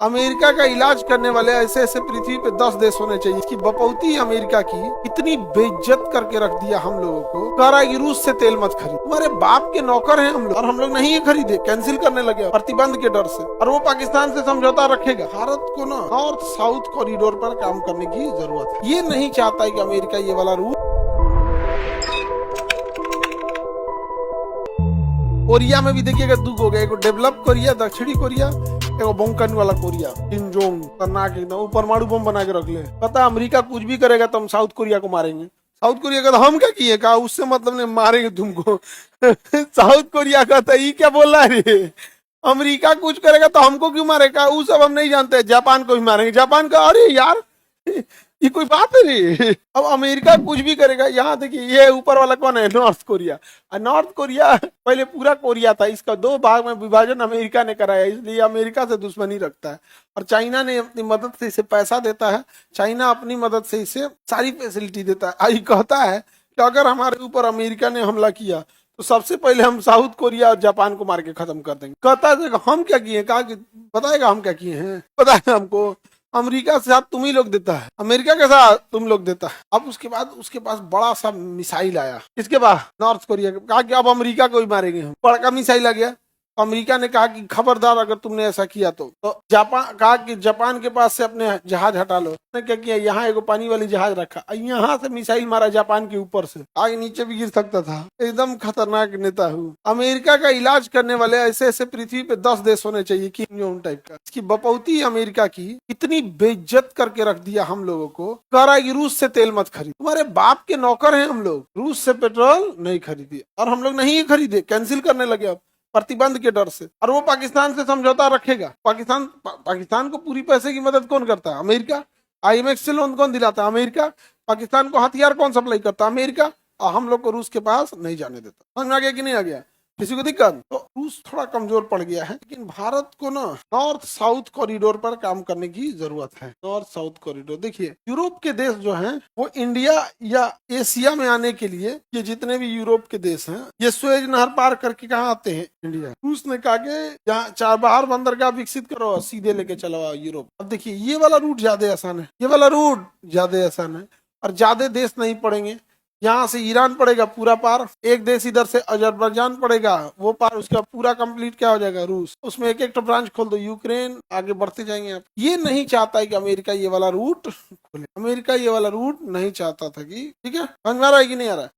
America का इलाज करने वाले ऐसे ऐसे पृथ्वी पे 10 देश होने चाहिए। इसकी बपौती अमेरिका की इतनी बेइज्जत करके रख दिया हम लोगों को। कह रहा है कि रूस से तेल मत खरीद, तुम्हारे बाप के नौकर हैं हम लोग, और हम लोग नहीं खरीदे, कैंसिल करने लगे प्रतिबंध के डर से। और वो पाकिस्तान से समझौता रखेगा। भारत को ना नॉर्थ साउथ कॉरिडोर पर काम करने की जरूरत है। ये नहीं चाहता है कि अमेरिका ये वाला रूट। कोरिया में भी देखिएगा दुख हो गया, एक डेवलप कोरिया, दक्षिणी कोरिया, एगो बंकन वाला कोरिया, किम जोंग खतरनाक एकदम, वो परमाणु बम बना के रख ले। पता अमेरिका कुछ भी करेगा तो हम साउथ कोरिया को मारेंगे। साउथ कोरिया का तो हम क्या किए, कहा उससे मतलब नहीं, मारेंगे तुमको। साउथ कोरिया का तो ये क्या बोल रहा है रे, अमेरिका कुछ करेगा तो हमको क्यों मारेगा, वो सब हम नहीं जानते। जापान को भी मारेंगे, जापान का, अरे यार ये कोई बात है रे। अब अमेरिका कुछ भी करेगा। यहाँ देखिए ये ऊपर वाला कौन है, नॉर्थ कोरिया। और नॉर्थ कोरिया पहले पूरा कोरिया था, इसका 2 भाग में विभाजन अमेरिका ने कराया, इसलिए अमेरिका से दुश्मनी रखता है। और चाइना ने अपनी मदद से इसे पैसा देता है, चाइना अपनी मदद से इसे सारी फैसिलिटी देता है। आई कहता है कि अगर हमारे ऊपर अमेरिका ने हमला किया तो सबसे पहले हम साउथ कोरिया और जापान को मार के खत्म कर देंगे। कहता है हम क्या किए, कहा कि बताएगा हम क्या किए हैं, पता है हमको। अमेरिका से साथ तुम ही लोग देता है, अमेरिका के साथ तुम लोग देता है। अब उसके बाद उसके पास बड़ा सा मिसाइल आया, इसके बाद नॉर्थ कोरिया के, कहा कि अब अमेरिका को ही मारेंगे हम। बड़ा मिसाइल आ गया। अमेरिका ने कहा कि खबरदार अगर तुमने ऐसा किया तो जापान कहा कि जापान के पास से अपने जहाज हटा लो। ने क्या किया, यहाँ एगो पानी वाली जहाज रखा, यहाँ से मिसाइल मारा जापान के ऊपर से, आगे नीचे भी गिर सकता था। एकदम खतरनाक नेता हूँ। अमेरिका का इलाज करने वाले ऐसे ऐसे पृथ्वी पे 10 देश होने चाहिए, किम जोंग टाइप का। इसकी बपौती अमेरिका की इतनी बेइज्जत करके रख दिया हम लोगों को। कह रहा है कि रूस से तेल मत खरीद, तुम्हारे बाप के नौकर हैं हम लोग। रूस से पेट्रोल नहीं खरीदिए, और हम लोग नहीं खरीदे, कैंसिल करने लगे अब प्रतिबंध के डर से। और वो पाकिस्तान से समझौता रखेगा। पाकिस्तान को पूरी पैसे की मदद कौन करता है, अमेरिका। IMF से लोन कौन दिलाता है, अमेरिका। पाकिस्तान को हथियार कौन सप्लाई करता है, अमेरिका। और हम लोग को रूस के पास नहीं जाने देता। समझ में आ गया कि नहीं आ गया, किसी को दिक्कत। तो रूस थोड़ा कमजोर पड़ गया है, लेकिन भारत को ना नॉर्थ साउथ कॉरिडोर पर काम करने की जरूरत है। नॉर्थ साउथ कॉरिडोर देखिए, यूरोप के देश जो हैं वो इंडिया या एशिया में आने के लिए, ये जितने भी यूरोप के देश हैं, ये स्वेज नहर पार करके कहाँ आते हैं, इंडिया। रूस ने कहा कि यहाँ चाबहार बंदरगाह विकसित करो, सीधे लेके चलो यूरोप। अब देखिए ये वाला रूट ज्यादा आसान है, ये वाला रूट ज्यादा आसान है, और ज्यादा देश नहीं पड़ेंगे। यहाँ से ईरान पड़ेगा पूरा पार, एक देश इधर से अजरबैजान पड़ेगा वो पार, उसका पूरा कंप्लीट क्या हो जाएगा, रूस। उसमें एक एक तो ब्रांच खोल दो, यूक्रेन, आगे बढ़ते जाएंगे आप। ये नहीं चाहता है कि अमेरिका ये वाला रूट खोले, अमेरिका ये वाला रूट नहीं चाहता था कि, ठीक है, समझ में आ रहा है कि नहीं आ रहा है।